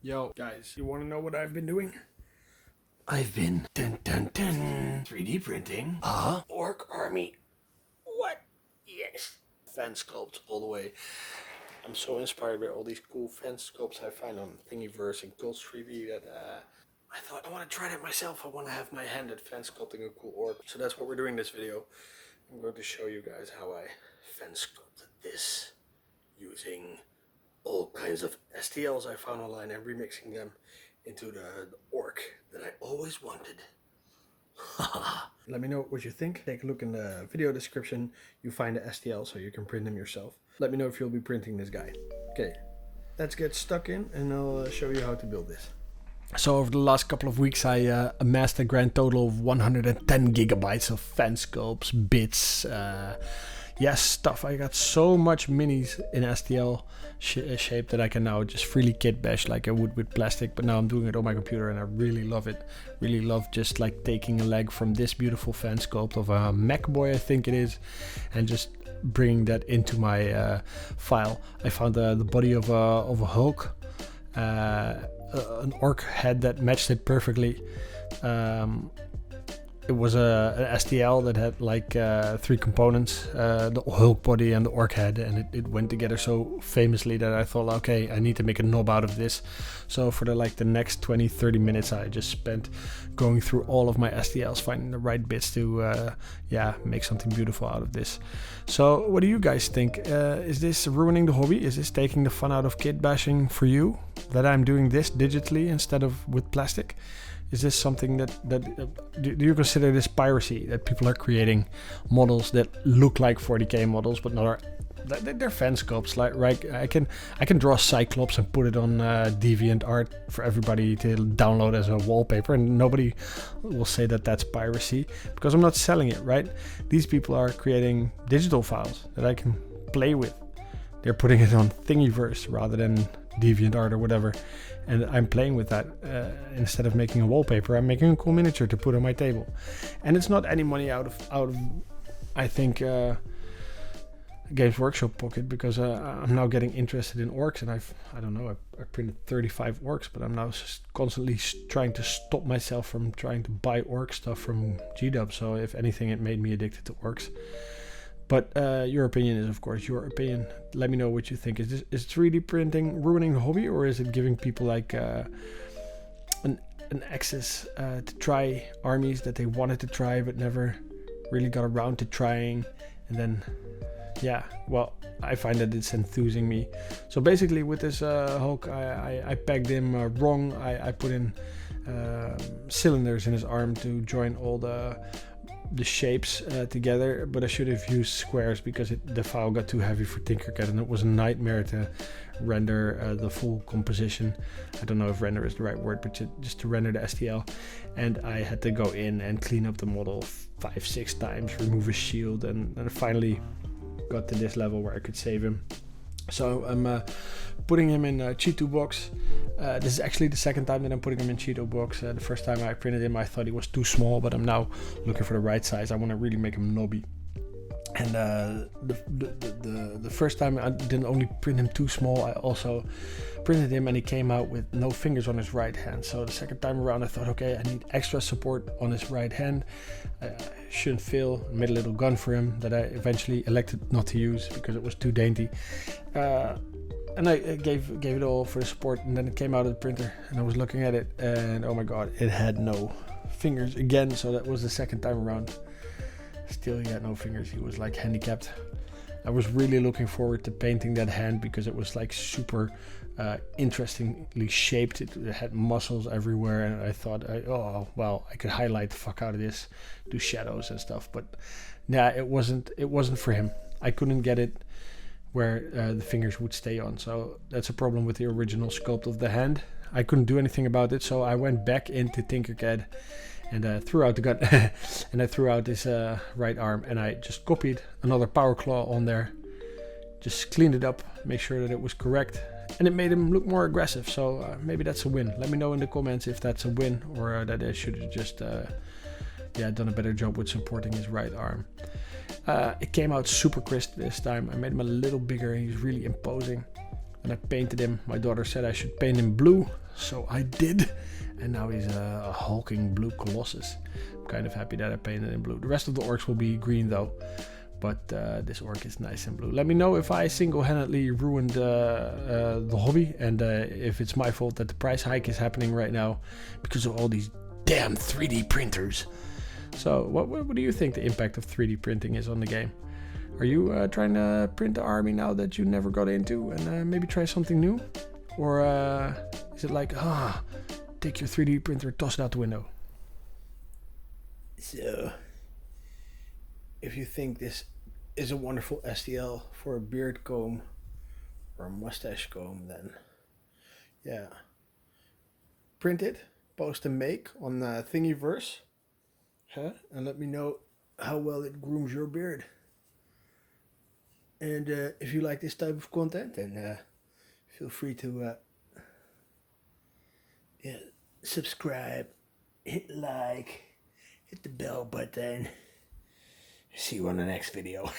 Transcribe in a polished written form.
Yo, guys, you want to know what I've been doing? I've been 3D printing orc army. What? Yes. Fan sculpt all the way. I'm so inspired by all these cool fan sculpts I find on Thingiverse and Ghost 3D that I thought I want to try that myself. I want to have my hand at fan sculpting a cool orc. So that's what we're doing in this video. I'm going to show you guys how I fan sculpted this using all kinds of STLs I found online and remixing them into the orc that I always wanted. Let me know what you think. Take a look in the video description. You find the STL so you can print them yourself. Let me know if you'll be printing this guy. Okay, let's get stuck in and I'll show you how to build this. So over the last couple of weeks I amassed a grand total of 110 gigabytes of fan sculpts, bits, stuff. I got so much minis in STL shape that I can now just freely kit bash like I would with plastic, but now I'm doing it on my computer and I really love it. Really love just like taking a leg from this beautiful fan sculpt of a Mac boy, I think it is, and just bringing that into my file. I found the body of a Hulk, an orc head that matched it perfectly. It was an STL that had like 3 components, the Hulk body and the orc head, and it went together so famously that I thought, okay, I need to make a knob out of this. So for the next 20-30 minutes I just spent going through all of my STLs, finding the right bits to make something beautiful out of this. So what do you guys think? Is this ruining the hobby? Is this taking the fun out of kit bashing for you, that I'm doing this digitally instead of with plastic? Is this something that do you consider this piracy, that people are creating models that look like 40k models but not are, they're fan sculpts? Like I can draw Cyclops and put it on DeviantArt for everybody to download as a wallpaper, and nobody will say that that's piracy because I'm not selling it, right? These people are creating digital files that I can play with. They're putting it on Thingiverse rather than DeviantArt or whatever, and I'm playing with that. Instead of making a wallpaper, I'm making a cool miniature to put on my table, and it's not any money out of I think Games Workshop pocket, because I'm now getting interested in orcs, and I printed 35 orcs, but I'm now constantly trying to stop myself from trying to buy orc stuff from GDub. So if anything, it made me addicted to orcs. But your opinion is, of course, your opinion. Let me know what you think. Is 3D printing ruining the hobby, or is it giving people like an access to try armies that they wanted to try but never really got around to trying? And then, I find that it's enthusing me. So basically, with this Hulk, I pegged him wrong. I put in cylinders in his arm to join all the shapes together, but I should have used squares because the file got too heavy for TinkerCad, and it was a nightmare to render the full composition. I don't know if render is the right word, but just to render the STL. And I had to go in and clean up the model 5-6 times, remove his shield, and finally got to this level where I could save him. So I'm putting him in Cheeto box. This is actually the second time that I'm putting him in Cheeto box. The first time I printed him, I thought he was too small, but I'm now looking for the right size. I want to really make him knobby. And the first time I didn't only print him too small, I also printed him and he came out with no fingers on his right hand. So the second time around I thought, okay, I need extra support on his right hand. I shouldn't fail. I made a little gun for him that I eventually elected not to use because it was too dainty. And I gave it all for the support, and then it came out of the printer and I was looking at it and oh my god, it had no fingers again. So that was the second time around. Still, he had no fingers. He was like handicapped. I was really looking forward to painting that hand because it was like super interestingly shaped. It had muscles everywhere, and I thought, I could highlight the fuck out of this, do shadows and stuff. But it wasn't for him. I couldn't get it where the fingers would stay on. So that's a problem with the original sculpt of the hand. I couldn't do anything about it, so I went back into TinkerCad and threw out the gun and I threw out his right arm, and I just copied another power claw on there, just cleaned it up, make sure that it was correct, and it made him look more aggressive. So maybe that's a win. Let me know in the comments if that's a win, or that I should have just done a better job with supporting his right arm. It came out super crisp this time. I made him a little bigger. He's really imposing. And I painted him. My daughter said I should paint him blue, so I did. And now he's a hulking blue colossus. I'm kind of happy that I painted him blue. The rest of the orcs will be green though. But this orc is nice and blue. Let me know if I single-handedly ruined the hobby. And if it's my fault that the price hike is happening right now. Because of all these damn 3D printers. So what do you think the impact of 3D printing is on the game? Are you trying to print the army now that you never got into and maybe try something new? Or is it like, take your 3D printer, toss it out the window? So, if you think this is a wonderful STL for a beard comb or a mustache comb, then yeah, print it, post and make on Thingiverse, and let me know how well it grooms your beard. And if you like this type of content, then feel free to subscribe, hit like, hit the bell button. See you on the next video.